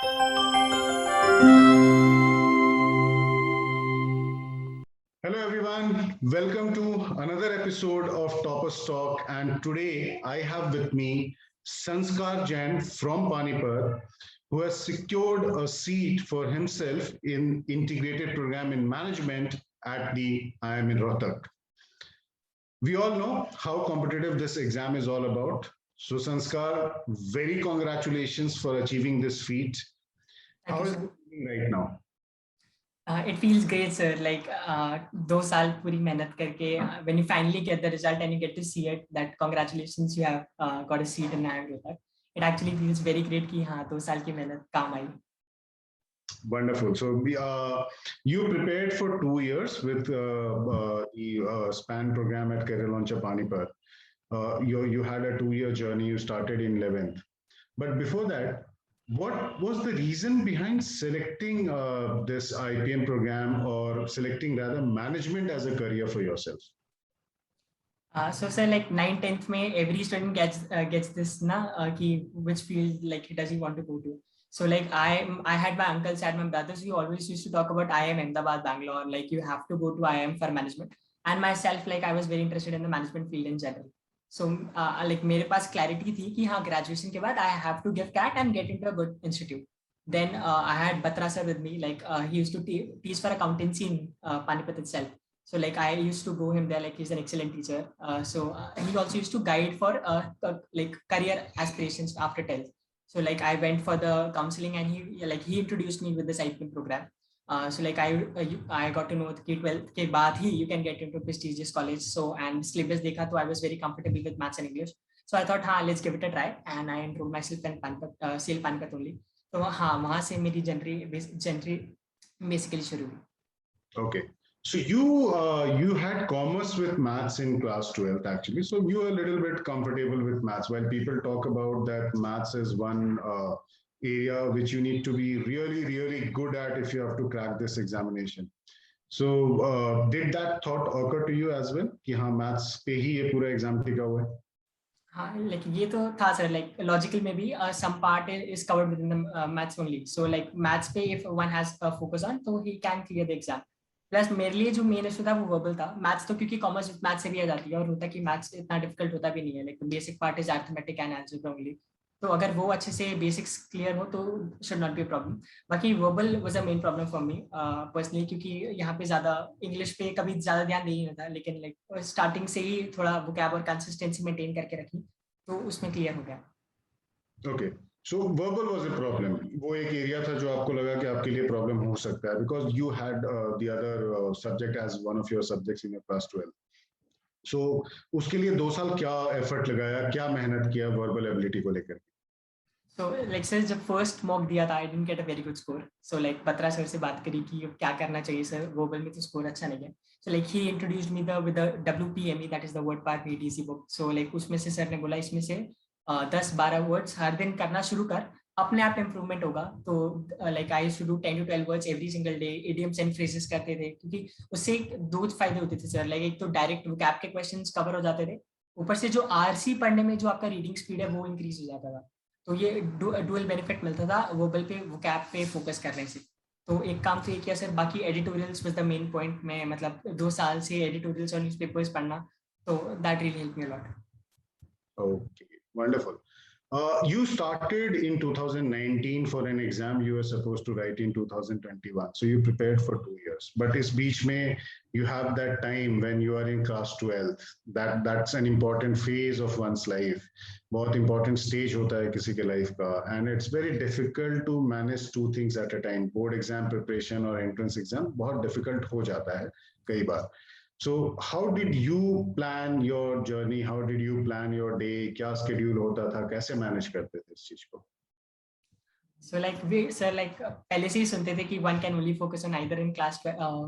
Hello everyone, welcome to another episode of Toppers Talk, and today I have with me Sanskar Jain from Panipat, who has secured a seat for himself in integrated program in management at the IIM in Rohtak. We all know how competitive this exam is all about. So Sanskar, very congratulations for achieving this feat. Thank How you, is sir. it feeling right now? It feels great, sir. Like 2 साल पूरी मेहनत करके when you finally get the result and you get to see it, that congratulations, you have got a seat in IIM Rohtak. It actually feels very great कि हाँ 2 साल की मेहनत काम आई. Wonderful. So you prepared for 2 years with the SPAN program at Career Launcher Panipat. You had a 2 year journey. You started in 11th. But before that, what was the reason behind selecting this IPM program, or selecting rather management as a career for yourself? So sir, like 9th, 10th में every student gets this ना कि which field like does he want to go to. So like I had my uncles and my brothers. We always used to talk about IIM Ahmedabad, Bangalore. Like you have to go to IIM for management. And myself, like I was very interested in the management field in general. So like मेरे पास clarity थी कि हाँ graduation के बाद I have to give CAT and get into a good institute. Then I had Batra sir with me. Like he used to teach for accountancy in Panipat itself. So like I used to go him there, like he's an excellent teacher. He also used to guide for like career aspirations after 10th. So like I went for the counseling and he introduced me with this IPM program. So like I got to know कि 12th के बाद ही you can get into prestigious college. So and syllabus देखा तो I was very comfortable with maths and English. So I thought हाँ let's give it a try, and I enrolled myself in SAIL Panipat only. तो हाँ वहाँ से मेरी journey basically शुरू हुई. Okay. So you had commerce with maths in class 12th actually. So you are a little bit comfortable with maths. While people talk about that maths is one area which you need to be really, really good at if you have to crack this examination. So did that thought occur to you as well? कि हाँ maths पे ही ये पूरा exam टिका हुआ है? हाँ like ये तो था सर, like logical में भी some part is covered within the maths only. So like maths पे if one has a focus on तो he can clear the exam. Plus मेरे लिए जो मेन इशू था वो वर्बल था. मैथ्स तो क्योंकि कॉमर्स मैथ्स से भी आ जाती है और होता कि मैथ्स इतना डिफिकल्ट होता भी नहीं है. Like basic part is arithmetic and algebra only. तो अगर वो अच्छे से बेसिक्स क्लियर हो तो शुड नॉट बी प्रॉब्लम. बाकी verbal was a main problem for me personally, क्योंकि यहाँ पे ज्यादा इंग्लिश पे कभी ज्यादा ध्यान नहीं होता, लेकिन लाइक स्टार्टिंग से ही थोड़ा वोकैब और कंसिस्टेंसी मेंटेन करके रखी तो उसमें क्लियर हो गया. Okay. So verbal was a problem. वो एक एरिया था जो आपको लगा कि आपके लिए प्रॉब्लम हो सकता है because you had the other subject as one of your subjects in your class 12. So उसके लिए 2 साल क्या एफर्ट लगाया, क्या मेहनत किया वर्बल एबिलिटी को लेकर? So like सर जब फर्स्ट मॉक दिया था I didn't get a very good score. So like Batra sir से बात करी कि क्या करना चाहिए सर, वर्बल में तो स्कोर अच्छा नहीं है. So like he introduced me with the WPME, that is the word part ETC book. So like उसमें से सर ने बोला इसमें से 10-12 वर्ड्स हर दिन करना शुरू कर, अपने आप इम्प्रूवमेंट होगा. तो like I used to do 10 to 12 words every single day. Idioms and phrases करते थे क्योंकि उससे दो फायदे होते थे सर. लाइक एक तो डायरेक्ट वोकैब के क्वेश्चंस कवर हो जाते थे, ऊपर से जो आरसी पढ़ने में जो आपका रीडिंग स्पीड है वो इंक्रीज हो जाता था. तो ये डुअल बेनिफिट मिलता था वर्बल पे वोकैब पे फोकस करने से. तो एक काम तो ये किया सर. बाकी editorials was the main point. मैं मतलब 2 साल से एडिटोरियल्स और न्यूज़पेपर्स पढ़ना, तो that really help me a lot. Okay, wonderful. You started in 2019 for an exam you were supposed to write in 2021. So you prepared for 2 years. But इस बीच में you have that time when you are in class 12. That's an important phase of one's life. बहुत important stage होता है किसी के life का. And it's very difficult to manage two things at a time. Board exam preparation और entrance exam बहुत difficult हो जाता है कई बार. So how did you plan your journey? How did you plan your day? क्या schedule होता था? कैसे manage करते थे इस चीज को? So like we sir like पहले से ही सुनते थे कि one can only focus on either in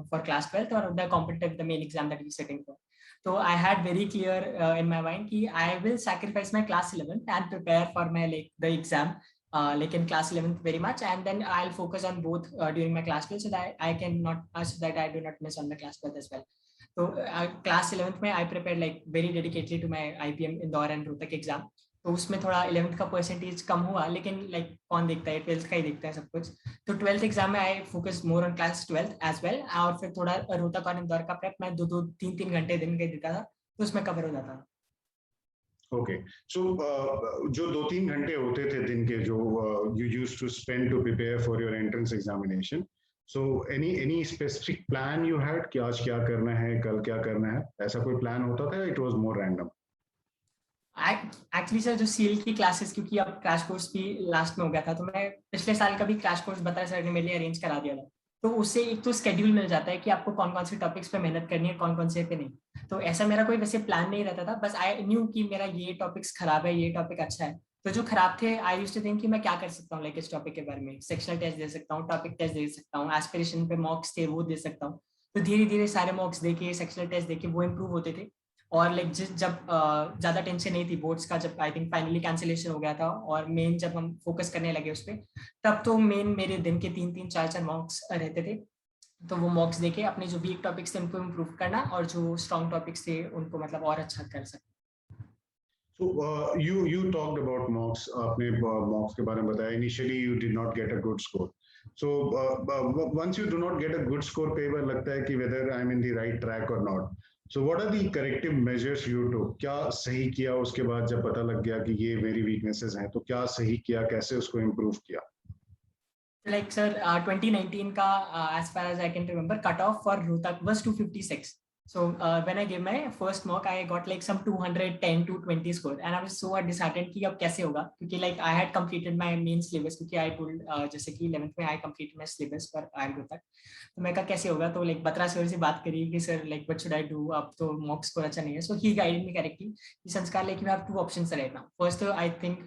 for class 12th or the competitive, the main exam that we're sitting for. So I had very clear in my mind कि I will sacrifice my class 11th and prepare for my like the exam like in class 11th very much, and then I'll focus on both during my class 12 so that I can not so that I do not miss on the class 12th as well. So class 11th में I prepared like very dedicatedly to my IPM Indore and Rohtak exam. तो उसमें थोड़ा 11th का percentage कम हुआ, लेकिन like कौन देखता है, 12th का ही देखता है सब कुछ। तो 12th एग्जाम में I focus more on class 12th as well, और फिर थोड़ा रोहतक और इंदौर का प्रेप मैं 2-3 घंटे दिन के देता था, तो उसमें कवर हो जाता था। ओके, सो जो 2-3 घंटे होते थे दिन के जो you used to spend to prepare for your entrance examination, so any specific plan you had कि आज क्या करना है, कल क्या करना है, ऐसा कोई प्लान होता था, it was more random? Actually sir जो सीएल की क्लासेस, क्योंकि अब क्रैश कोर्स भी लास्ट में हो गया था, तो मैं पिछले साल का भी क्रैश कोर्स बताया सर ने मेरे लिए अरेंज करा दिया था। तो उससे एक तो स्केड्यूल मिल जाता है कि आपको कौन कौन से टॉपिक्स पे मेहनत करनी है, कौन कौन से पे नहीं। तो ऐसा मेरा कोई वैसे प्लान नहीं रहता था, बस आई न्यू कि मेरा ये टॉपिक्स खराब है, ये टॉपिक अच्छा है। तो जो खराब थे आई यूज्ड टू थिंक कि मैं क्या कर सकता हूँ, लाइक इस टॉपिक के बारे में सेक्शनल टेस्ट दे सकता हूँ, टॉपिक टेस्ट दे सकता हूँ, एस्पिरेशन पे मॉक्स थे वो दे सकता हूँ। तो धीरे धीरे सारे मॉक्स देके, सेक्शनल टेस्ट देके वो इम्प्रूव होते थे। और लाइक जब ज्यादा टेंशन नहीं थी बोर्ड्स का, जब आई थिंक फाइनली कैंसिलेशन हो गया था और मेन जब हम फोकस करने लगे उस पर, तब तो मेन मेरे दिन के 3-3 4-4 मॉक्स रहते थे। तो वो मॉक्स देके अपने जो वीक टॉपिक्स थे उनको इम्प्रूव करना, और जो स्ट्रॉन्ग टॉपिक्स थे उनको मतलब और अच्छा कर सकना। So you talked about mocks. आपने mocks के बारे में बताया. Initially you did not get a good score. So once you do not get a good score, कई बार लगता है कि whether I'm in the right track or not. So what are the corrective measures you took? क्या सही किया उसके बाद जब पता लग गया कि ये मेरी weaknesses हैं, तो क्या सही किया, कैसे उसको improve किया? Like sir, 2019 ka, as far as I can remember, cutoff for Rohtak was 256. So when I gave my first mock, I got like some 210 to 20 score, and I was so disheartened कि अब कैसे होगा, क्योंकि like I had completed my main syllabus, क्योंकि I told जैसे कि 11th में I completed my syllabus for IIM Rohtak। तो मैं कहा कैसे होगा, तो like बत्रा सर से बात करी कि sir like what should I do, अब तो mock score अच्छा नहीं है। So he guided me correctly कि संस्कार like you have 2 options right now. First I think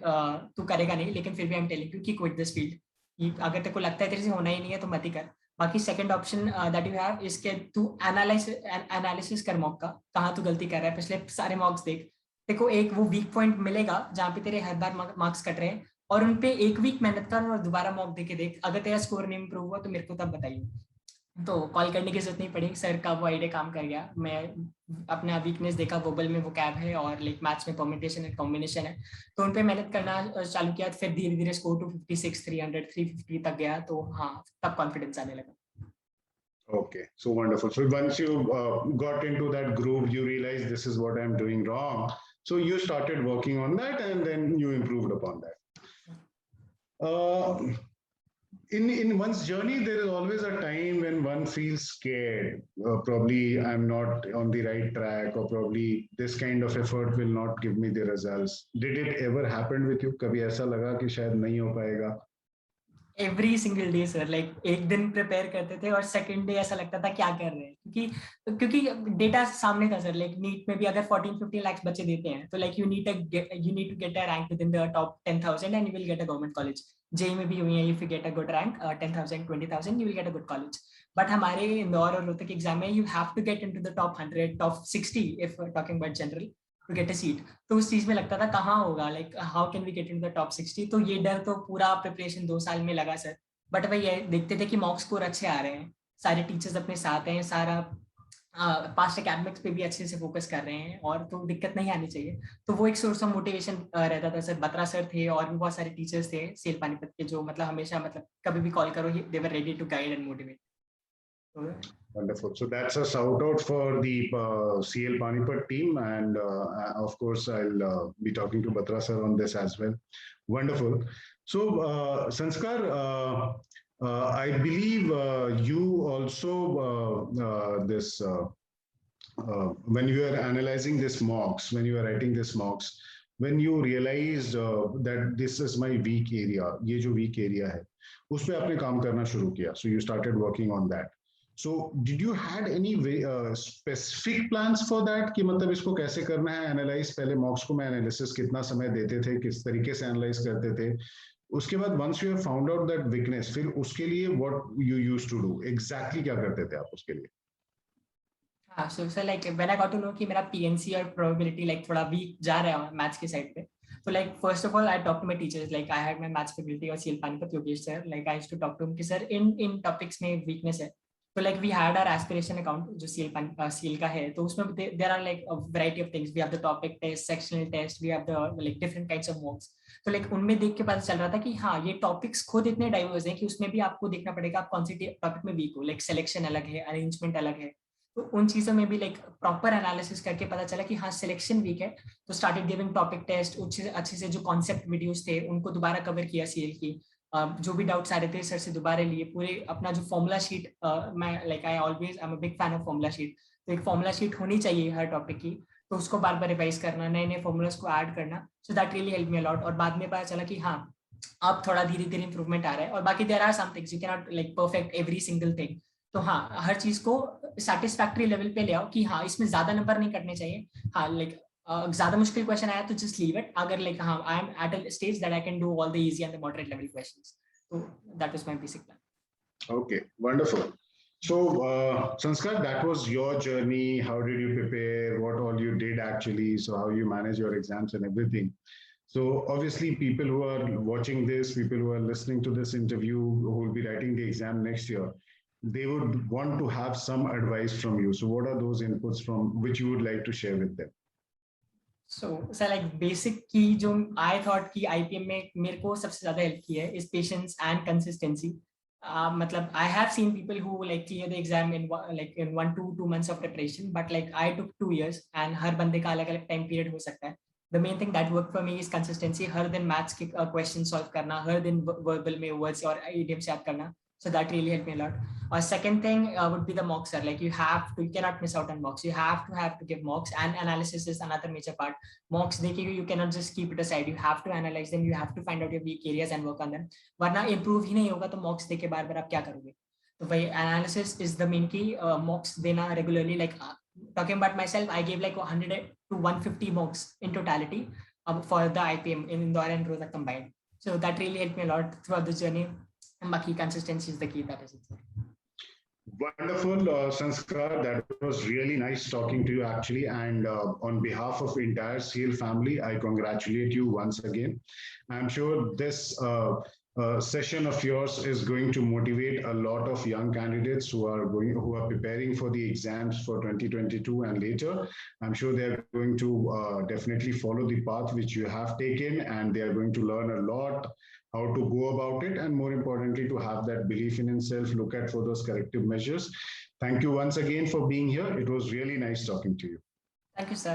तू करेगा नहीं, लेकिन फिर भी I'm telling you कि quit this field, अगर तेरे को लगता है तेरे से होना ही नहीं है तो मत ही कर। बाकी second option that you have इसके, तू एनालिसिस कर मॉक का, कहाँ तू गलती कर रहा है, पिछले सारे मॉक्स देख, तेरे को एक वो वीक पॉइंट मिलेगा जहाँ पे तेरे हर बार मार्क्स कट रहे हैं, और उन पे एक वीक मेहनत कर और दोबारा मॉक देके देख, अगर तेरा स्कोर नहीं इंप्रूव हुआ तो मेरे को तब बताइए। तो कॉल करने की जरूरत नहीं पड़ी, सर का वो आइडिया काम कर गया। मैं अपना वीकनेस देखा, वोबल में वो कैब है और लाइक मैथ्स में परम्यूटेशन है, कॉम्बिनेशन है, तो उन पे मेहनत करना चालू किया। फिर धीरे धीरे स्कोर 256, 300, 350 तक गया, तो हाँ तब कॉन्फिडेंस आने लगा। Okay, so wonderful. So once you got into that groove, you realized this is what I'm doing wrong. So you started working on that, and then you improved upon that. In one's journey, there is always a time when one feels scared. Probably I'm not on the right track, or probably this kind of effort will not give me the results. Did it ever happen with you? कभी ऐसा लगा कि शायद नहीं हो पाएगा? Every single day sir, like एक दिन प्रिपेयर करते थे और सेकंड डे ऐसा लगता था क्या कर रहे हैं, क्योंकि डेटा सामने था सर। लाइक नीट में भी अगर 14-15 लाख बच्चे देते हैं, तो like you need to get a rank within the top 10,000 and you will get a government college. JEE में भी हुई है, if you get a good rank 10,000 20,000 you will get a good college. But हमारे इंदौर और Rohtak exam में you have to get into the top 100, top 60 if talking about general, to get a seat. तो उस चीज में लगता था कहाँ होगा, like how can we get in the top 60। तो ये डर तो पूरा प्रिपरेशन 2 साल में लगा सर। बट वही है, देखते थे कि मॉक स्कोर अच्छे आ रहे हैं, सारे टीचर्स अपने साथ हैं, सारा पास्ट एकेडमिक्स पे भी अच्छे से फोकस कर रहे हैं, और तो दिक्कत नहीं आनी चाहिए। तो वो एक सोर्स ऑफ मोटिवेशन रहता था सर। बत्रा सर थे और भी बहुत सारे टीचर्स थे सेल पानीपत के, जो मतलब हमेशा मतलब कभी भी कॉल करो they were ready to guide and motivate. Wonderful. So that's a shout out for the CL Panipat team, and of course I'll be talking to Batra sir on this as well. Wonderful. So Sanskar, I believe you also this when you are analyzing this mocks, when you are writing this mocks, when you realized that this is my weak area, ये जो weak area है, उस पे आपने काम करना शुरू किया. So you started working on that. So did you had any specific plans for that कि मतलब इसको कैसे करना है एनालाइज? पहले मॉक्स को मैं एनालिसिस कितना समय देते थे, किस तरीके से एनालाइज करते थे, उसके बाद once you have found out that weakness, फिर उसके लिए what you used to do, exactly क्या करते थे आप उसके लिए? हाँ, so like when I got to know कि मेरा PNC और probability like थोड़ा वीक जा रहा है मैथ्स के साइड पे, तो like first of all I talked to my teachers, like I had my maths faculty और CL Panipat Yogesh sir, like I used to talk to him कि सर इन टॉपिक्स में वीकनेस है, So like we had our aspiration account जो CL का है, तो उसमें there are like a variety of things. We have the topic test, sectional test, we have the like different kinds of mocks. तो like उनमें देख के पता चल रहा था कि हाँ ये टॉपिक्स खुद इतने डाइवर्स हैं कि उसमें भी आपको देखना पड़ेगा आप कौन सी टॉपिक में वीक हो. लाइक सिलेक्शन अलग है, अरेंजमेंट अलग है. तो उन चीजों में भी लाइक प्रॉपर एनालिसिस करके पता चला कि हाँ सिलेक्शन वीक है, तो स्टार्टेड गिविंग टॉपिक टेस्ट. अच्छे से जो कॉन्सेप्ट वीडियोस थे उनको दोबारा कवर किया सीएल की. जो भी डाउट्स आ रहे थे सर से दोबारा लिए. पूरे अपना जो फॉर्मूला शीट, मैं like I always I am a big fan of formula sheet. तो एक फॉर्मूला शीट होनी चाहिए हर टॉपिक की, तो उसको बार बार रिवाइज करना, नए नए फॉर्मूलाज को ऐड करना. So that really help me a lot. और बाद में पता चला कि हाँ अब थोड़ा धीरे धीरे इंप्रूवमेंट आ रहा है. और बाकी there are some things you can not like perfect every single thing. तो हाँ हर चीज को सेटिस्फैक्टरी लेवल पे ले आओ कि हाँ इसमें ज्यादा नंबर नहीं कटने चाहिए. हाँ लाइक ज्यादा मुश्किल क्वेश्चन आया तो जस्ट लीव इट. अगर लाइक हाँ I am at a stage that I can do all the easy and the moderate level questions. So that was my basic plan. Okay, wonderful. So, Sanskar, that was your journey. How did you prepare? What all you did actually? So, how you manage your exams and everything. So, obviously, people who are watching this, people who are listening to this interview, who will be writing the exam next year, they would want to have some advice from you. So, what are those inputs from which you would like to share with them? So like basic की जो I thought कि IPM में मेरे को सबसे ज्यादा help की है is patience and consistency. मतलब I have seen people who like clear the exam in like in 1 to 2 months of preparation, but like I took 2 years and हर बंदे का अलग अलग time period हो सकता है. The main thing that worked for me is consistency. हर दिन maths के question solve करना, हर दिन verbal में words और idioms याद करना. So that really helped me a lot. Second thing would be the mocks, sir. Like you cannot miss out on mocks. You have to give mocks, and analysis is another major part. Mocks देखिए, you cannot just keep it aside. You have to analyze them. You have to find out your weak areas and work on them. वरना improve ही नहीं होगा तो mocks देके बार बार आप क्या करोगे? तो वही analysis is the main key. Mocks देना regularly. Like talking about myself, I gave like 100 to 150 mocks in totality for the IPM in Indore and Rohtak combined. So that really helped me a lot throughout the journey. And Baki consistency is the key. That is it. Wonderful, Sanskar. That was really nice talking to you, actually. And on behalf of entire SEAL family, I congratulate you once again. I'm sure this session of yours is going to motivate a lot of young candidates who are preparing for the exams for 2022 and later. I'm sure they're going to definitely follow the path which you have taken, and they are going to learn a lot how to go about it, and more importantly, to have that belief in himself, look at for those corrective measures. Thank you once again for being here. It was really nice talking to you. Thank you, sir.